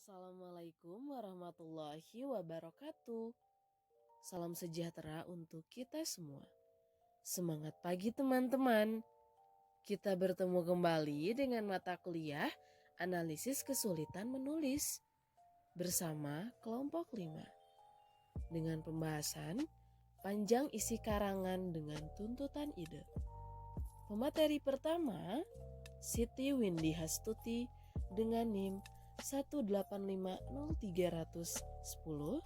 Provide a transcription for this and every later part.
Assalamualaikum warahmatullahi wabarakatuh. Salam sejahtera untuk kita semua. Semangat pagi teman-teman. Kita bertemu kembali dengan mata kuliah Analisis Kesulitan Menulis bersama kelompok 5. Dengan pembahasan panjang isi karangan dengan tuntutan ide. Pemateri pertama, Siti Windy Hastuti dengan NIM 1850310.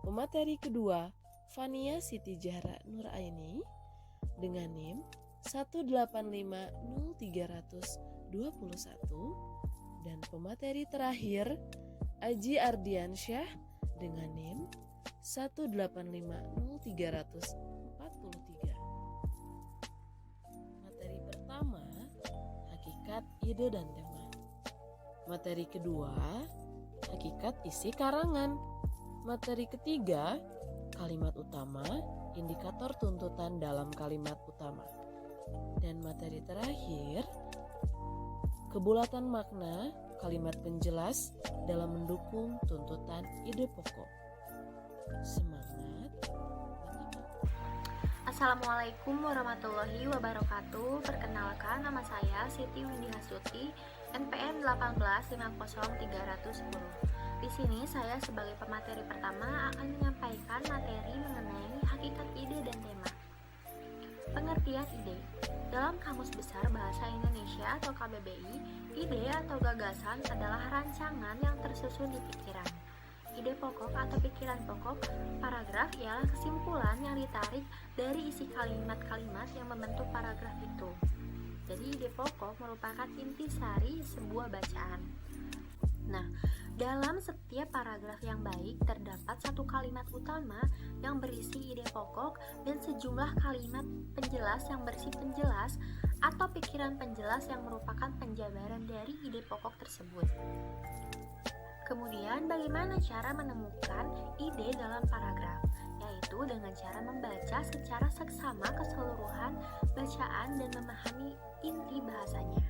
Pemateri kedua, Fania Siti Zahra Nuraini dengan NIM 1850321. Dan pemateri terakhir, Aji Ardiansyah dengan NIM 1850343. Materi pertama, hakikat ide dan tema. Materi kedua, hakikat isi karangan. Materi ketiga, kalimat utama, indikator tuntutan dalam kalimat utama. Dan materi terakhir, kebulatan makna, kalimat penjelas dalam mendukung tuntutan ide pokok. Semangat! Assalamualaikum warahmatullahi wabarakatuh. Perkenalkan, nama saya Siti Windy Hastuti, NPM 1850310. Di sini saya sebagai pemateri pertama akan menyampaikan materi mengenai hakikat ide dan tema. Pengertian ide. Dalam Kamus Besar Bahasa Indonesia atau KBBI, ide atau gagasan adalah rancangan yang tersusun di pikiran. Ide pokok atau pikiran pokok paragraf ialah kesimpulan yang ditarik dari isi kalimat-kalimat yang membentuk paragraf itu. Jadi ide pokok merupakan intisari sebuah bacaan. Nah, dalam setiap paragraf yang baik terdapat satu kalimat utama yang berisi ide pokok dan sejumlah kalimat penjelas yang berisi penjelas atau pikiran penjelas yang merupakan penjabaran dari ide pokok tersebut. Kemudian bagaimana cara menemukan ide dalam paragraf? Yaitu dengan cara membaca secara seksama keseluruhan bacaan dan memahami inti bahasanya.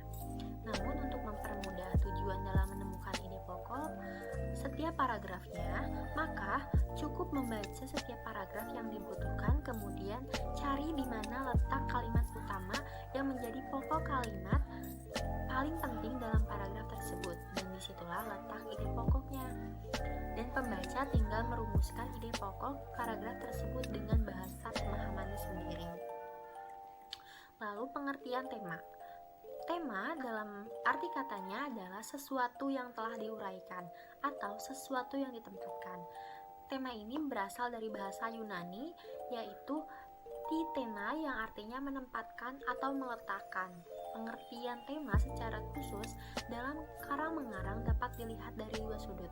Namun untuk mempermudah tujuan dalam menemukan ide pokok setiap paragrafnya, maka cukup membaca setiap paragraf yang dibutuhkan, kemudian cari di mana letak kalimat utama yang menjadi pokok kalimat paling penting dalam paragraf tersebut, dan disitulah letak ide pokoknya. Dan pembaca tinggal merumuskan ide pokok paragraf tersebut dengan bahasa pemahamannya sendiri. Lalu pengertian tema. Tema dalam arti katanya adalah sesuatu yang telah diuraikan atau sesuatu yang ditempatkan. Tema ini berasal dari bahasa Yunani, yaitu titena yang artinya menempatkan atau meletakkan. Pengertian tema secara khusus dalam karang-mengarang dapat dilihat dari dua sudut,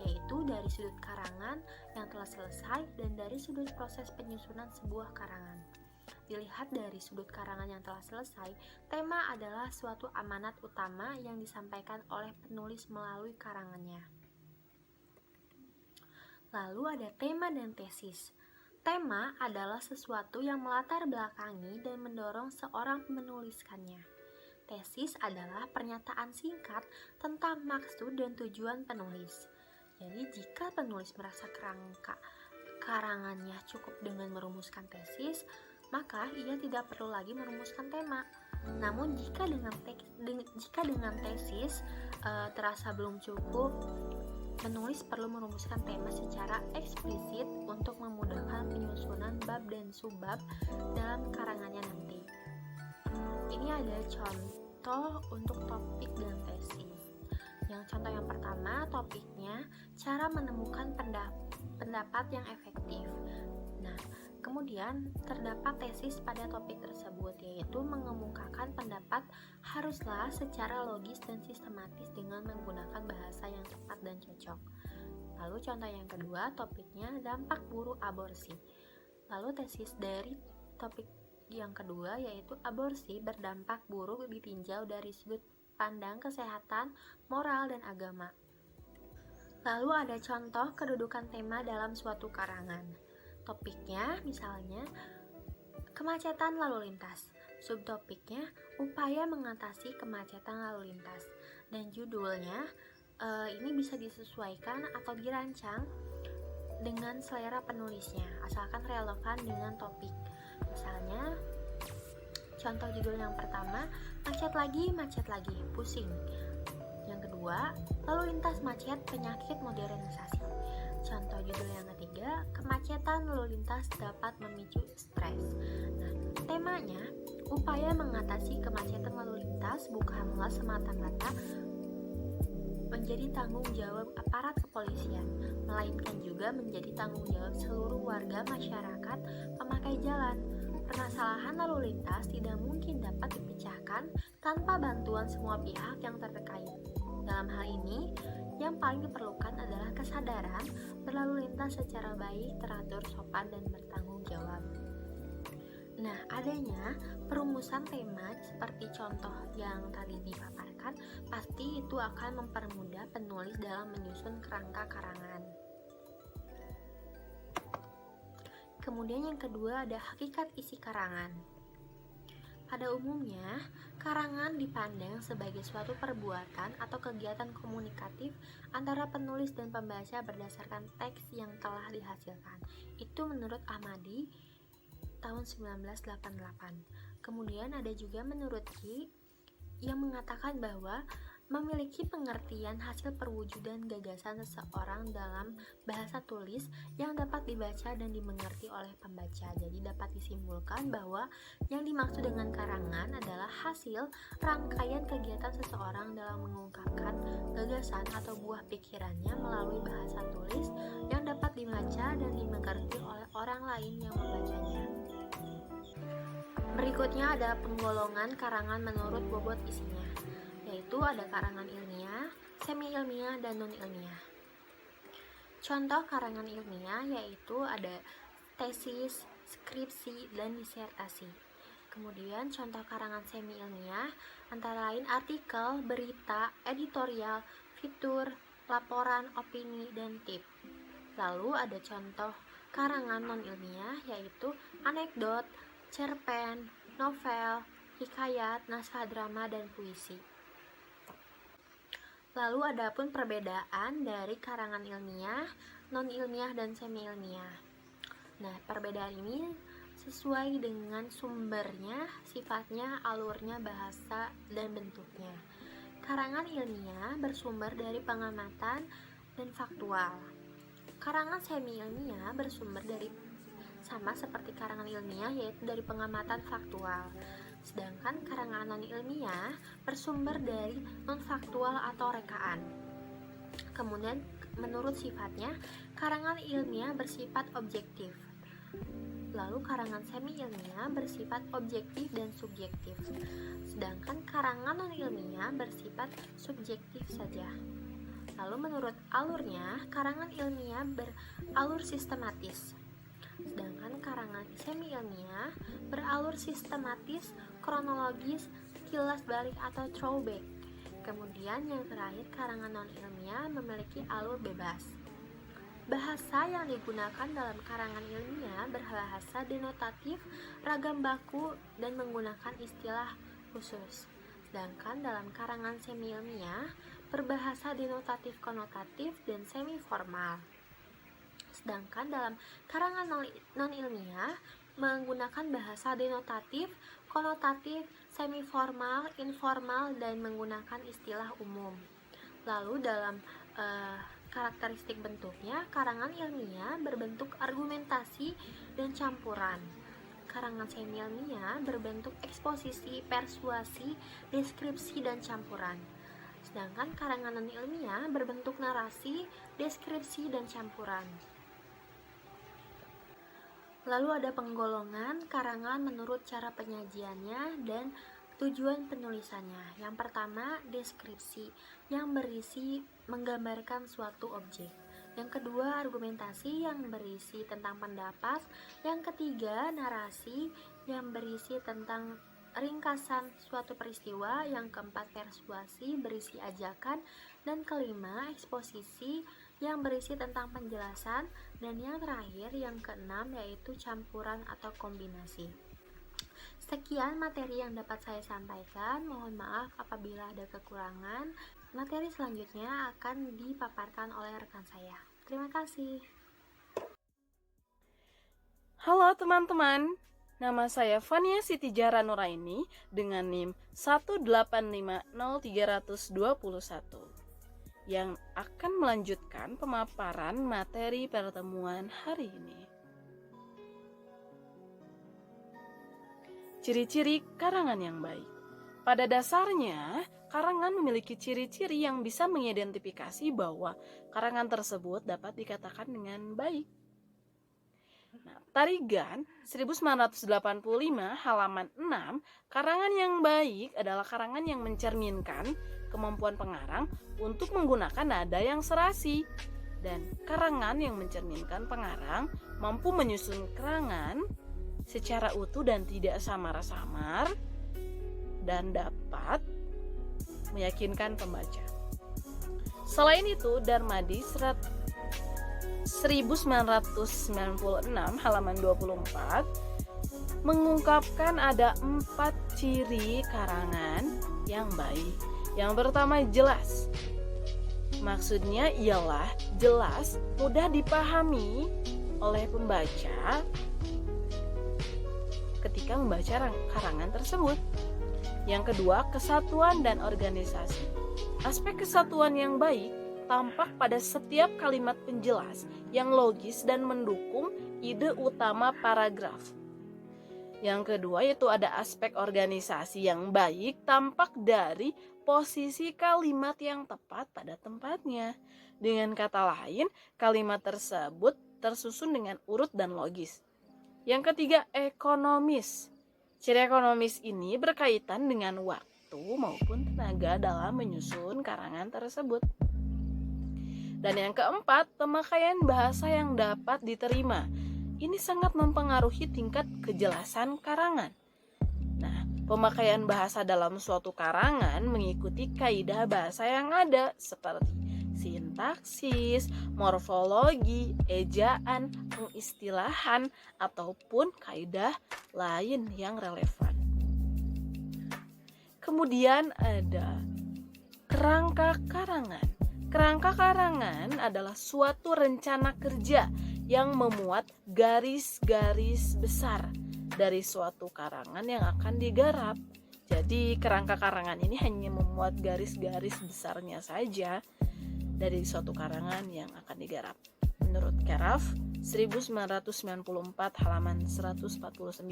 yaitu dari sudut karangan yang telah selesai dan dari sudut proses penyusunan sebuah karangan. Dilihat dari sudut karangan yang telah selesai, tema adalah suatu amanat utama yang disampaikan oleh penulis melalui karangannya. Lalu ada tema dan tesis. Tema adalah sesuatu yang melatar belakangi dan mendorong seorang menuliskannya. Tesis adalah pernyataan singkat tentang maksud dan tujuan penulis. Jadi jika penulis merasa kerangka karangannya cukup dengan merumuskan tesis, maka ia tidak perlu lagi merumuskan tema. Namun jika dengan tesis terasa belum cukup, penulis perlu merumuskan tema secara eksplisit untuk memudahkan penyusunan bab dan subbab dalam karangannya nanti. Ini ada contoh untuk topik dan tesis. Yang contoh yang pertama, topiknya cara menemukan pendapat yang efektif. Nah, kemudian terdapat tesis pada topik tersebut, yaitu mengemukakan pendapat haruslah secara logis dan sistematis dengan menggunakan bahasa yang tepat dan cocok. Lalu contoh yang kedua, topiknya dampak buruk aborsi. Lalu tesis dari topik yang kedua yaitu aborsi berdampak buruk ditinjau dari sudut pandang kesehatan, moral, dan agama. Lalu ada contoh kedudukan tema dalam suatu karangan. Topiknya misalnya kemacetan lalu lintas. Subtopiknya upaya mengatasi kemacetan lalu lintas. Dan judulnya Ini bisa disesuaikan atau dirancang dengan selera penulisnya, asalkan relevan dengan topik. Misalnya, contoh judul yang pertama, macet lagi, pusing. Yang kedua, lalu lintas macet, penyakit modernisasi. Contoh judul yang ketiga, kemacetan lalu lintas dapat memicu stres. Nah, temanya, upaya mengatasi kemacetan lalu lintas bukanlah semata-mata menjadi tanggung jawab aparat kepolisian, melainkan juga menjadi tanggung jawab seluruh warga masyarakat pemakai jalan. Permasalahan lalu lintas tidak mungkin dapat dipecahkan tanpa bantuan semua pihak yang terkait. Dalam hal ini, yang paling diperlukan adalah kesadaran berlalu lintas secara baik, teratur, sopan, dan bertanggung jawab. Nah, adanya perumusan tema seperti contoh yang tadi dipaparkan, pasti itu akan mempermudah penulis dalam menyusun kerangka karangan. Kemudian yang kedua ada hakikat isi karangan. Pada umumnya, karangan dipandang sebagai suatu perbuatan atau kegiatan komunikatif antara penulis dan pembaca berdasarkan teks yang telah dihasilkan. Itu menurut Ahmadi tahun 1988. Kemudian ada juga menurut Ki yang mengatakan bahwa memiliki pengertian hasil perwujudan gagasan seseorang dalam bahasa tulis yang dapat dibaca dan dimengerti oleh pembaca. Jadi dapat disimpulkan bahwa yang dimaksud dengan karangan adalah hasil rangkaian kegiatan seseorang dalam mengungkapkan gagasan atau buah pikirannya melalui bahasa tulis yang dapat dibaca dan dimengerti oleh orang lain yang membacanya. Berikutnya ada penggolongan karangan menurut bobot isinya, yaitu ada karangan ilmiah, semi-ilmiah, dan non-ilmiah. Contoh karangan ilmiah yaitu ada tesis, skripsi, dan disertasi. Kemudian contoh karangan semi-ilmiah antara lain artikel, berita, editorial, fitur, laporan, opini, dan tip. Lalu ada contoh karangan non-ilmiah yaitu anekdot, cerpen, novel, hikayat, naskah drama, dan puisi. Lalu adapun perbedaan dari karangan ilmiah, non-ilmiah, dan semi-ilmiah. Nah, perbedaan ini sesuai dengan sumbernya, sifatnya, alurnya, bahasa, dan bentuknya. Karangan ilmiah bersumber dari pengamatan dan faktual. Karangan semi-ilmiah bersumber dari sama seperti karangan ilmiah, yaitu dari pengamatan faktual. Sedangkan karangan non-ilmiah bersumber dari non-faktual atau rekaan. Kemudian menurut sifatnya, karangan ilmiah bersifat objektif. Lalu karangan semi-ilmiah bersifat objektif dan subjektif. Sedangkan karangan non-ilmiah bersifat subjektif saja. Lalu menurut alurnya, karangan ilmiah beralur sistematis. Sedangkan karangan semi-ilmiah beralur sistematis, kronologis, kilas balik atau throwback. Kemudian yang terakhir, karangan non-ilmiah memiliki alur bebas. Bahasa yang digunakan dalam karangan ilmiah berbahasa denotatif, ragam baku, dan menggunakan istilah khusus. Sedangkan dalam karangan semi-ilmiah berbahasa denotatif, konotatif, dan semi-formal. Sedangkan dalam karangan non-ilmiah menggunakan bahasa denotatif, konotatif, semi-formal, informal, dan menggunakan istilah umum. Lalu dalam karakteristik bentuknya, karangan ilmiah berbentuk argumentasi dan campuran. Karangan semi-ilmiah berbentuk eksposisi, persuasi, deskripsi, dan campuran. Sedangkan karangan non-ilmiah berbentuk narasi, deskripsi, dan campuran. Lalu ada penggolongan karangan menurut cara penyajiannya dan tujuan penulisannya. Yang pertama, deskripsi yang berisi menggambarkan suatu objek. Yang kedua, argumentasi yang berisi tentang pendapat. Yang ketiga, narasi yang berisi tentang ringkasan suatu peristiwa. Yang keempat, persuasi berisi ajakan. Dan kelima, eksposisi yang berisi tentang penjelasan. Dan yang terakhir, yang keenam, yaitu campuran atau kombinasi. Sekian materi yang dapat saya sampaikan. Mohon maaf apabila ada kekurangan. Materi selanjutnya akan dipaparkan oleh rekan saya. Terima kasih. Halo teman-teman, nama saya Fania Sitijara Nuraini dengan NIM 1850321 yang akan melanjutkan pemaparan materi pertemuan hari ini. Ciri-ciri karangan yang baik. Pada dasarnya, karangan memiliki ciri-ciri yang bisa mengidentifikasi bahwa karangan tersebut dapat dikatakan dengan baik. Nah, Tarigan 1985 halaman 6, karangan yang baik adalah karangan yang mencerminkan kemampuan pengarang untuk menggunakan nada yang serasi. Dan karangan yang mencerminkan pengarang mampu menyusun karangan secara utuh dan tidak samar-samar dan dapat meyakinkan pembaca. Selain itu, Darmadi 1996 halaman 24 mengungkapkan ada 4 ciri karangan yang baik. Yang pertama, jelas. Maksudnya ialah jelas, mudah dipahami oleh pembaca ketika membaca karangan tersebut. Yang kedua, kesatuan dan organisasi. Aspek kesatuan yang baik tampak pada setiap kalimat penjelas yang logis dan mendukung ide utama paragraf. Yang kedua, yaitu ada aspek organisasi yang baik tampak dari posisi kalimat yang tepat pada tempatnya. Dengan kata lain, kalimat tersebut tersusun dengan urut dan logis. Yang ketiga, ekonomis. Ciri ekonomis ini berkaitan dengan waktu maupun tenaga dalam menyusun karangan tersebut. Dan yang keempat, pemakaian bahasa yang dapat diterima. Ini sangat mempengaruhi tingkat kejelasan karangan. Nah, pemakaian bahasa dalam suatu karangan mengikuti kaidah bahasa yang ada seperti sintaksis, morfologi, ejaan, pengistilahan, ataupun kaidah lain yang relevan. Kemudian ada kerangka karangan. Kerangka karangan adalah suatu rencana kerja yang memuat garis-garis besar dari suatu karangan yang akan digarap. Jadi kerangka karangan ini hanya memuat garis-garis besarnya saja dari suatu karangan yang akan digarap. Menurut Karaf 1994 halaman 149.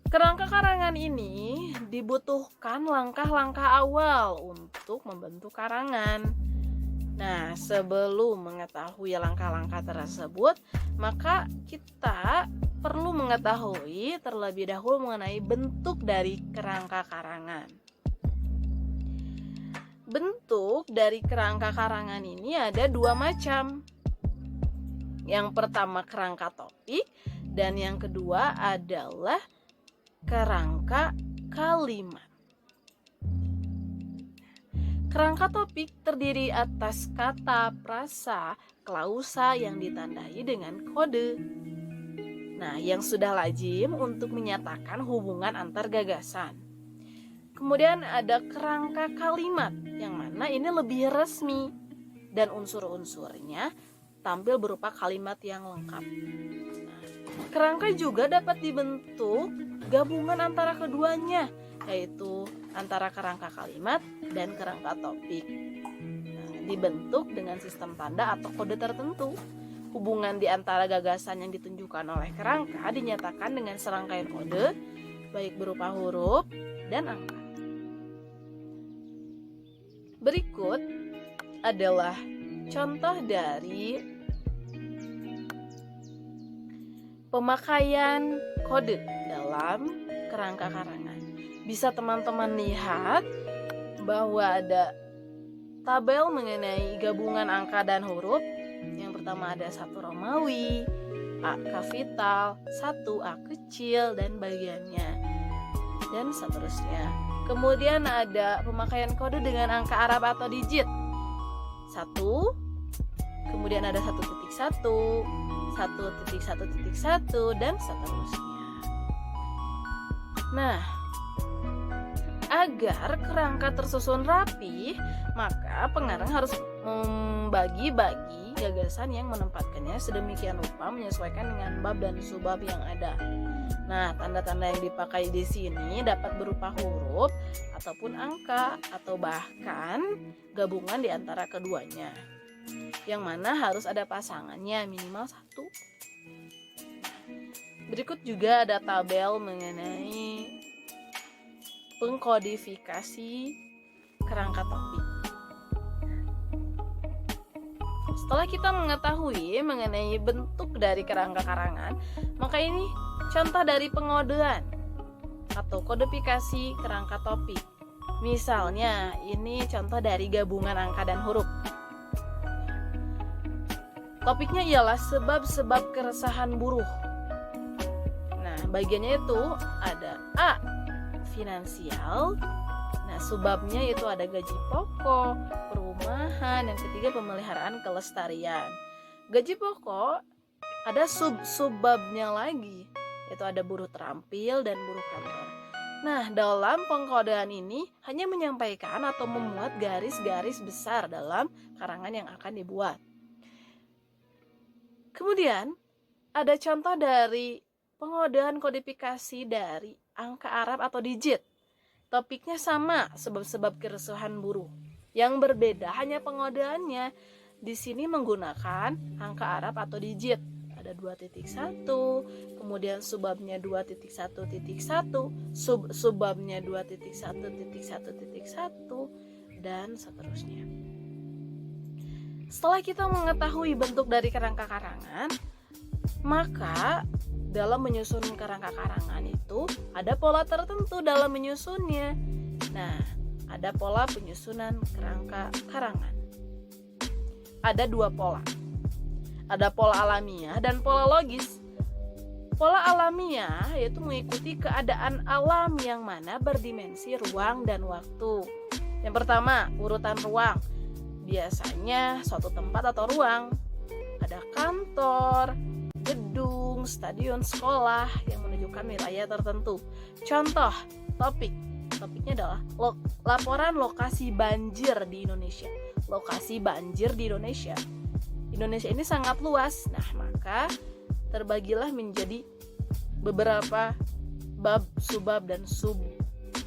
Kerangka karangan ini dibutuhkan langkah-langkah awal untuk membentuk karangan. Nah, sebelum mengetahui langkah-langkah tersebut, maka kita perlu mengetahui terlebih dahulu mengenai bentuk dari kerangka karangan. Bentuk dari kerangka karangan ini ada 2 macam. Yang pertama kerangka topik dan yang kedua adalah kerangka kalimat. Kerangka topik terdiri atas kata, frasa, klausa yang ditandai dengan kode. Nah, yang sudah lazim untuk menyatakan hubungan antar gagasan. Kemudian ada kerangka kalimat yang mana ini lebih resmi dan unsur-unsurnya tampil berupa kalimat yang lengkap. Nah, kerangka juga dapat dibentuk gabungan antara keduanya, yaitu antara kerangka kalimat dan kerangka topik. Nah, dibentuk dengan sistem tanda atau kode tertentu. Hubungan di antara gagasan yang ditunjukkan oleh kerangka dinyatakan dengan serangkaian kode, baik berupa huruf dan angka. Berikut adalah contoh dari pemakaian kode dalam kerangka karangan. Bisa teman-teman lihat bahwa ada tabel mengenai gabungan angka dan huruf. Yang pertama ada 1 Romawi, A kapital, 1 A kecil dan bagiannya, dan seterusnya. Kemudian ada pemakaian kode dengan angka Arab atau digit 1, kemudian ada 1.1, 1.1.1 dan seterusnya. Nah, Agar kerangka tersusun rapi, maka pengarang harus membagi-bagi gagasan yang menempatkannya sedemikian rupa menyesuaikan dengan bab dan subbab yang ada. Nah, tanda-tanda yang dipakai di sini dapat berupa huruf ataupun angka atau bahkan gabungan di antara keduanya. Yang mana harus ada pasangannya minimal satu. Berikut juga ada tabel mengenai pengkodifikasi kerangka topik. Setelah kita mengetahui mengenai bentuk dari kerangka karangan, maka ini contoh dari pengodean atau kodifikasi kerangka topik. Misalnya, ini contoh dari gabungan angka dan huruf. Topiknya ialah sebab-sebab keresahan buruh. Nah, bagiannya itu ada A, finansial. Nah, subbabnya itu ada gaji pokok, perumahan, yang ketiga pemeliharaan kelestarian. Gaji pokok ada subbabnya lagi, yaitu ada buruh terampil dan buruh kantor. Nah, dalam pengkodean ini hanya menyampaikan atau memuat garis-garis besar dalam karangan yang akan dibuat. Kemudian ada contoh dari pengodean kodifikasi dari angka Arab atau digit. Topiknya sama, sebab-sebab keresahan buruh. Yang berbeda hanya pengodeannya. Di sini menggunakan angka Arab atau digit. Ada 2.1, kemudian subbabnya 2.1.1, subbabnya 2.1.1.1 dan seterusnya. Setelah kita mengetahui bentuk dari kerangka karangan, maka dalam menyusun kerangka karangan itu ada pola tertentu dalam menyusunnya. Nah, ada pola penyusunan kerangka karangan. Ada dua pola. Ada pola alamiah dan pola logis. Pola alamiah yaitu mengikuti keadaan alam yang mana berdimensi ruang dan waktu. Yang pertama, urutan ruang. Biasanya suatu tempat atau ruang. Ada kantor, gedung, stadion, sekolah yang menunjukkan wilayah tertentu. Contoh, topik. Topiknya adalah laporan lokasi banjir di Indonesia. Lokasi banjir di Indonesia. Indonesia ini sangat luas. Nah, maka terbagilah menjadi beberapa bab, subbab, dan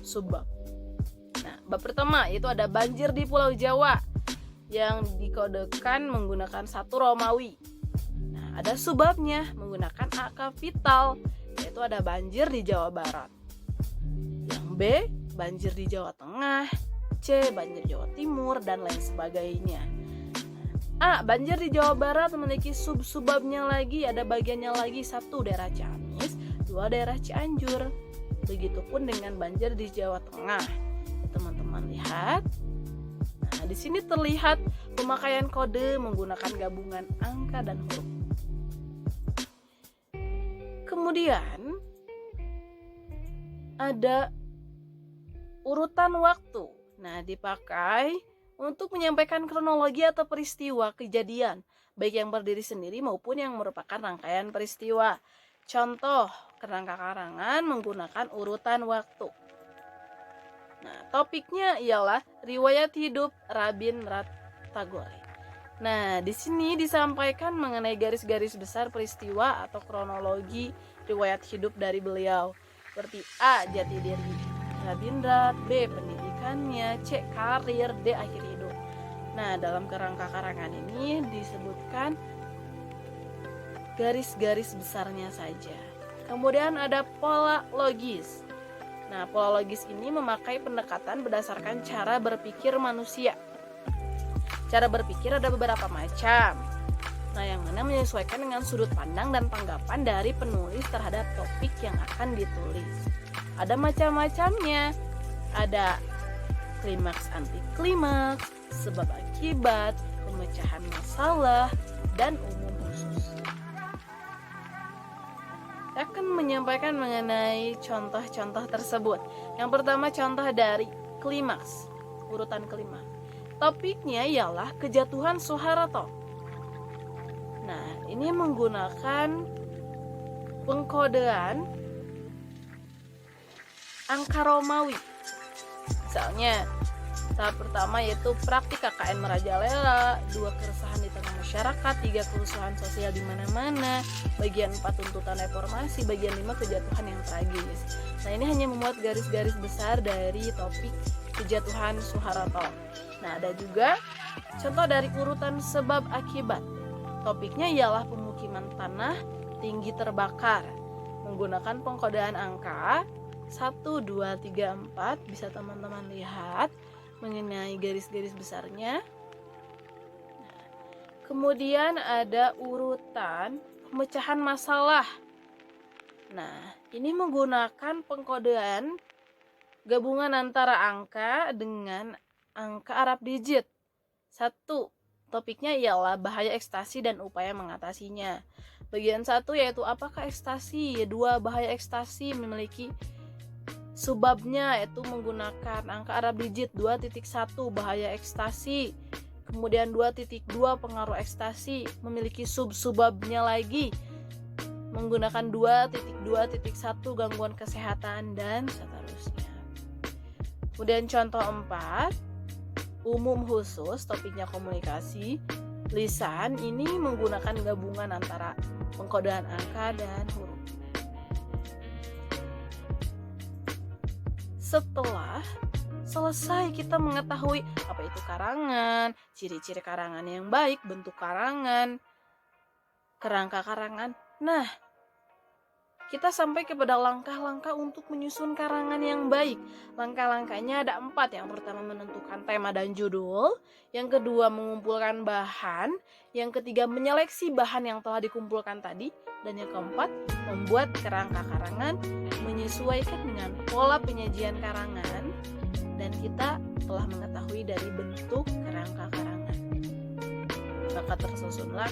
subbab. Nah, bab pertama itu ada banjir di Pulau Jawa yang dikodekan menggunakan 1 Romawi. Nah, ada subbabnya menggunakan A kapital, yaitu ada banjir di Jawa Barat. Yang B, banjir di Jawa Tengah, C, banjir Jawa Timur, dan lain sebagainya. A, banjir di Jawa Barat memiliki subbabnya lagi, ada bagiannya lagi, 1 daerah Ciamis, 2 daerah Cianjur. Begitupun dengan banjir di Jawa Tengah. Teman-teman lihat. Nah, di sini terlihat pemakaian kode menggunakan gabungan angka dan huruf. Kemudian ada urutan waktu. Nah, dipakai untuk menyampaikan kronologi atau peristiwa kejadian, baik yang berdiri sendiri maupun yang merupakan rangkaian peristiwa. Contoh, kerangka karangan menggunakan urutan waktu. Nah, topiknya ialah riwayat hidup Rabindranath Tagore. Nah, di sini disampaikan mengenai garis-garis besar peristiwa atau kronologi riwayat hidup dari beliau. Seperti A, jati diri Rabindranath, B, pendidikannya, C, karir, D, akhir hidup. Nah, dalam kerangka karangan ini disebutkan garis-garis besarnya saja. Kemudian ada pola logis. Nah, pola logis ini memakai pendekatan berdasarkan cara berpikir manusia. Cara berpikir ada beberapa macam. Nah, yang mana menyesuaikan dengan sudut pandang dan tanggapan dari penulis terhadap topik yang akan ditulis. Ada macam-macamnya. Ada klimaks anti klimaks, sebab akibat, pemecahan masalah, dan umum khusus. Saya akan menyampaikan mengenai contoh-contoh tersebut. Yang pertama, contoh dari klimaks, urutan kelima. Topiknya ialah kejatuhan Soeharto. Nah, ini menggunakan pengkodean angka Romawi. Misalnya, tahap pertama yaitu praktik KKN merajalela, 2 keresahan di tengah masyarakat, 3 kerusuhan sosial di mana-mana, bagian 4 tuntutan reformasi, bagian 5 kejatuhan yang tragis. Nah, ini hanya memuat garis-garis besar dari topik kejatuhan Soeharto. Nah, ada juga contoh dari urutan sebab akibat. Topiknya ialah pemukiman tanah tinggi terbakar menggunakan pengkodean angka 1, 2, 3, 4. Bisa teman-teman lihat mengenai garis-garis besarnya. Kemudian ada urutan pemecahan masalah. Nah, ini menggunakan pengkodean gabungan antara angka dengan angka Arab digit. 1. Topiknya ialah bahaya ekstasi dan upaya mengatasinya. Bagian 1 yaitu apakah ekstasi? 2. Bahaya ekstasi memiliki subbabnya yaitu menggunakan angka Arab digit 2.1 bahaya ekstasi. Kemudian 2.2 pengaruh ekstasi memiliki sub-subbabnya lagi menggunakan 2.2.1 gangguan kesehatan dan seterusnya. Kemudian contoh 4 umum khusus, topiknya komunikasi lisan, ini menggunakan gabungan antara pengkodean angka dan huruf. Setelah selesai kita mengetahui apa itu karangan, ciri-ciri karangan yang baik, bentuk karangan, kerangka karangan. Nah, kita sampai kepada langkah-langkah untuk menyusun karangan yang baik. Langkah-langkahnya ada 4. Yang pertama menentukan tema dan judul. Yang kedua mengumpulkan bahan. Yang ketiga menyeleksi bahan yang telah dikumpulkan tadi. Dan yang keempat membuat kerangka karangan menyesuaikan dengan pola penyajian karangan. Dan kita telah mengetahui dari bentuk kerangka karangan. Maka tersusunlah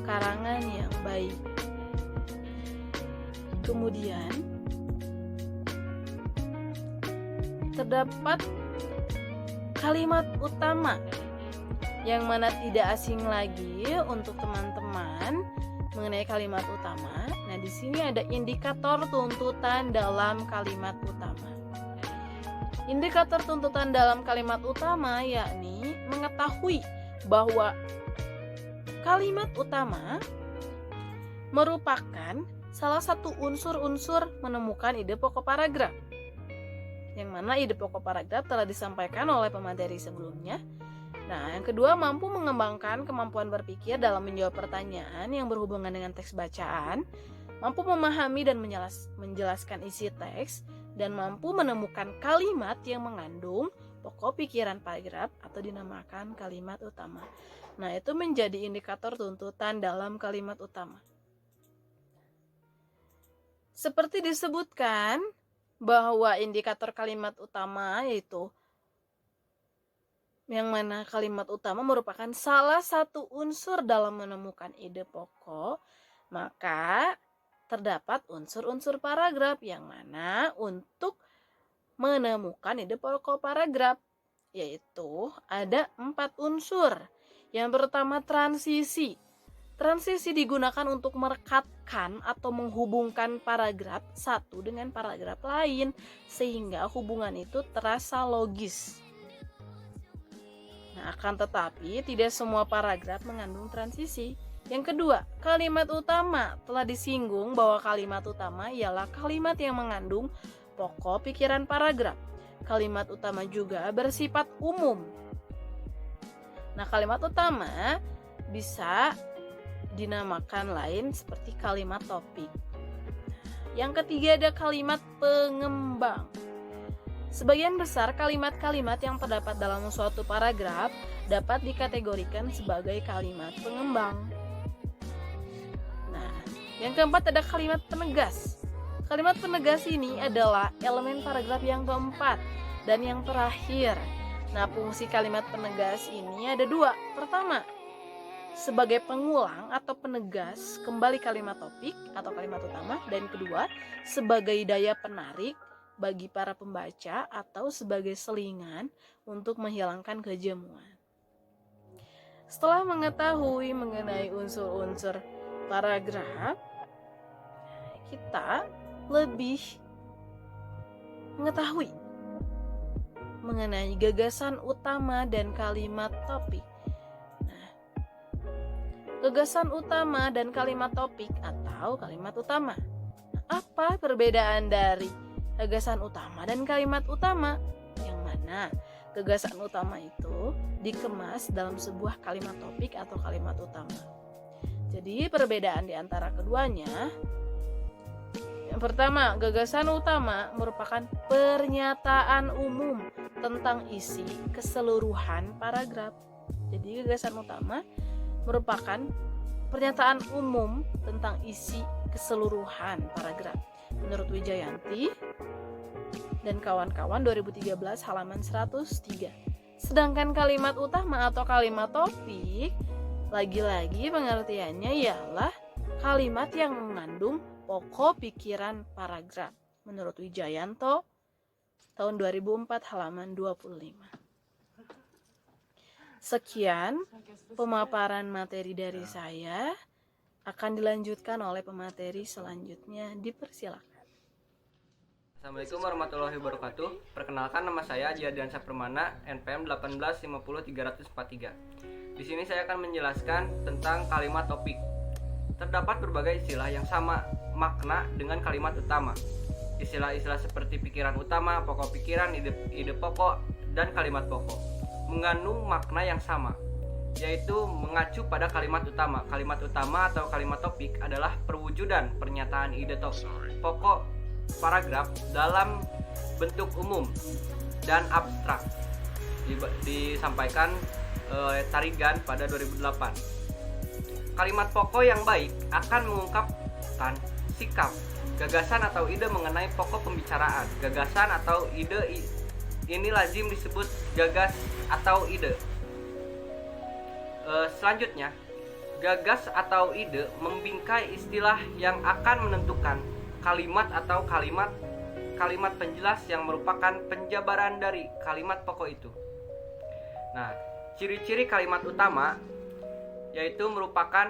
karangan yang baik. Kemudian terdapat kalimat utama yang mana tidak asing lagi untuk teman-teman mengenai kalimat utama. Nah, di sini ada indikator tuntutan dalam kalimat utama. Indikator tuntutan dalam kalimat utama yakni mengetahui bahwa kalimat utama merupakan salah satu unsur-unsur menemukan ide pokok paragraf. Yang mana ide pokok paragraf telah disampaikan oleh pemateri sebelumnya. Nah, yang kedua mampu mengembangkan kemampuan berpikir dalam menjawab pertanyaan yang berhubungan dengan teks bacaan, mampu memahami dan menjelaskan isi teks, dan mampu menemukan kalimat yang mengandung pokok pikiran paragraf atau dinamakan kalimat utama. Nah, itu menjadi indikator tuntutan dalam kalimat utama. Seperti disebutkan bahwa indikator kalimat utama yaitu yang mana kalimat utama merupakan salah satu unsur dalam menemukan ide pokok, maka terdapat unsur-unsur paragraf yang mana untuk menemukan ide pokok paragraf yaitu ada 4 unsur. Yang pertama transisi. Transisi digunakan untuk merekatkan atau menghubungkan paragraf satu dengan paragraf lain sehingga hubungan itu terasa logis. Nah, akan tetapi tidak semua paragraf mengandung transisi. Yang kedua, kalimat utama. Telah disinggung bahwa kalimat utama ialah kalimat yang mengandung pokok pikiran paragraf. Kalimat utama juga bersifat umum. Nah, kalimat utama bisa dinamakan lain seperti kalimat topik. Yang ketiga ada kalimat pengembang. Sebagian besar kalimat-kalimat yang terdapat dalam suatu paragraf dapat dikategorikan sebagai kalimat pengembang. Nah, yang keempat ada kalimat penegas. Kalimat penegas ini adalah elemen paragraf yang keempat dan yang terakhir. Nah, fungsi kalimat penegas ini ada 2. Pertama, sebagai pengulang atau penegas kembali kalimat topik atau kalimat utama, dan kedua sebagai daya penarik bagi para pembaca atau sebagai selingan untuk menghilangkan kejenuhan. Setelah mengetahui mengenai unsur-unsur paragraf, kita lebih mengetahui mengenai gagasan utama dan kalimat topik. Nah, gagasan utama dan kalimat topik atau kalimat utama. Nah, apa perbedaan dari gagasan utama dan kalimat utama? Yang mana gagasan utama itu dikemas dalam sebuah kalimat topik atau kalimat utama. Jadi perbedaan di antara keduanya, yang pertama, gagasan utama merupakan pernyataan umum tentang isi keseluruhan paragraf. Jadi gagasan utama merupakan pernyataan umum tentang isi keseluruhan paragraf. Menurut Wijayanti dan kawan-kawan 2013 halaman 103. Sedangkan kalimat utama atau kalimat topik lagi-lagi pengertiannya ialah kalimat yang mengandung pokok pikiran paragraf. Menurut Wijayanto tahun 2004 halaman 25. Sekian pemaparan materi dari saya, akan dilanjutkan oleh pemateri selanjutnya. Dipersilakan. Assalamualaikum warahmatullahi wabarakatuh. Perkenalkan, nama saya Haji Ardiansyah Permana, NPM 1850343. Di sini saya akan menjelaskan tentang kalimat topik. Terdapat berbagai istilah yang sama makna dengan kalimat utama. Istilah-istilah seperti pikiran utama, pokok pikiran, ide pokok, dan kalimat pokok mengandung makna yang sama, yaitu mengacu pada kalimat utama. Kalimat utama atau kalimat topik adalah perwujudan pernyataan ide pokok paragraf dalam bentuk umum dan abstrak, disampaikan oleh Tarigan pada 2008. Kalimat pokok yang baik akan mengungkapkan sikap, gagasan atau ide mengenai pokok pembicaraan. Gagasan atau ide ini lazim disebut gagas atau ide. Selanjutnya, gagas atau ide membingkai istilah yang akan menentukan kalimat atau kalimat penjelas yang merupakan penjabaran dari kalimat pokok itu. Nah, ciri-ciri kalimat utama yaitu merupakan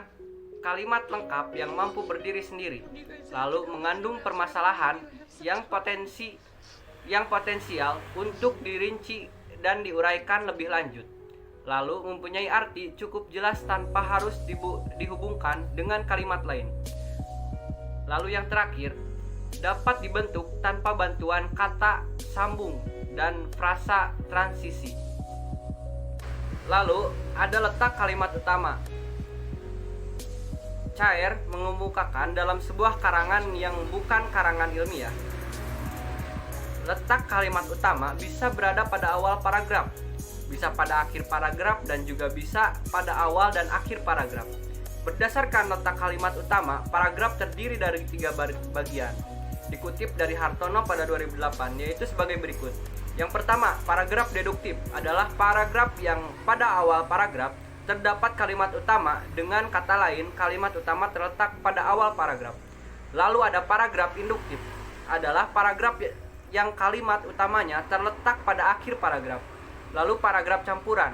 kalimat lengkap yang mampu berdiri sendiri, lalu mengandung permasalahan yang potensial untuk dirinci dan diuraikan lebih lanjut, lalu mempunyai arti cukup jelas tanpa harus dihubungkan dengan kalimat lain. Lalu yang terakhir, dapat dibentuk tanpa bantuan kata sambung dan frasa transisi. Lalu ada letak kalimat utama. Cair mengemukakan dalam sebuah karangan yang bukan karangan ilmiah. Letak kalimat utama bisa berada pada awal paragraf, bisa pada akhir paragraf, dan juga bisa pada awal dan akhir paragraf. Berdasarkan letak kalimat utama, paragraf terdiri dari 3 bagian. Dikutip dari Hartono pada 2008, yaitu sebagai berikut. Yang pertama, paragraf deduktif adalah paragraf yang pada awal paragraf terdapat kalimat utama, dengan kata lain kalimat utama terletak pada awal paragraf. Lalu ada paragraf induktif, adalah paragraf yang kalimat utamanya terletak pada akhir paragraf. Lalu paragraf campuran,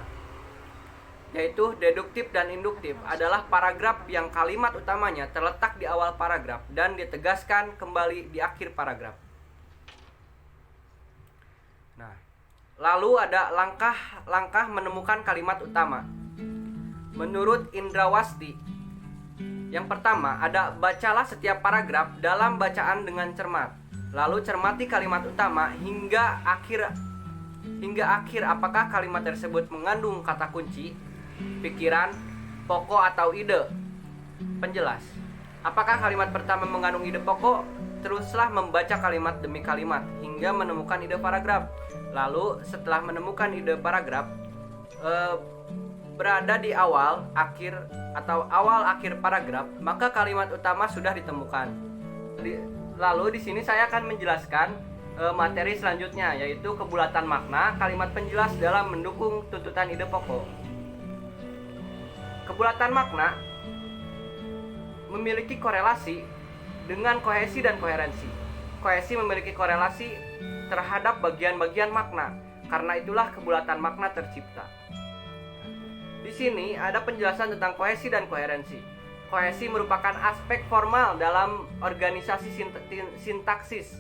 yaitu deduktif dan induktif, adalah paragraf yang kalimat utamanya terletak di awal paragraf dan ditegaskan kembali di akhir paragraf. Nah, lalu ada langkah-langkah menemukan kalimat utama. Menurut Indrawasti, yang pertama ada bacalah setiap paragraf dalam bacaan dengan cermat. Lalu cermati kalimat utama hingga akhir apakah kalimat tersebut mengandung kata kunci, pikiran, pokok atau ide penjelas. Apakah kalimat pertama mengandung ide pokok? Teruslah membaca kalimat demi kalimat hingga menemukan ide paragraf. Lalu setelah menemukan ide paragraf berada di awal, akhir atau awal akhir paragraf, maka kalimat utama sudah ditemukan. Lalu di sini saya akan menjelaskan materi selanjutnya, yaitu kebulatan makna kalimat penjelas dalam mendukung tuntutan ide pokok. Kebulatan makna memiliki korelasi dengan kohesi dan koherensi. Kohesi memiliki korelasi terhadap bagian-bagian makna, karena itulah kebulatan makna tercipta. Di sini ada penjelasan tentang kohesi dan koherensi. Kohesi merupakan aspek formal dalam organisasi sintaksis.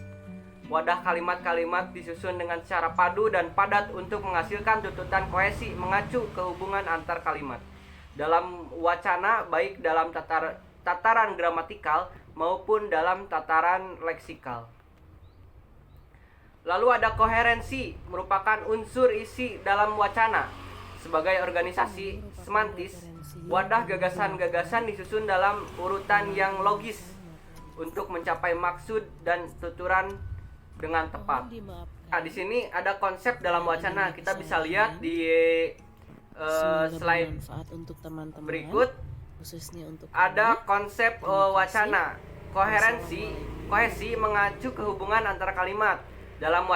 Wadah kalimat-kalimat disusun dengan secara padu dan padat untuk menghasilkan tuntutan kohesi mengacu ke hubungan antar kalimat. Dalam wacana, baik dalam tataran gramatikal maupun dalam tataran leksikal. Lalu ada koherensi, merupakan unsur isi dalam wacana. Sebagai organisasi semantis, wadah gagasan-gagasan disusun dalam urutan yang logis untuk mencapai maksud dan tuturan dengan tepat. Nah, di sini ada konsep dalam wacana. Kita bisa lihat di slide untuk teman-teman berikut. Khususnya untuk Ada konsep wacana. Kohesi mengacu ke hubungan antara kalimat. Dalam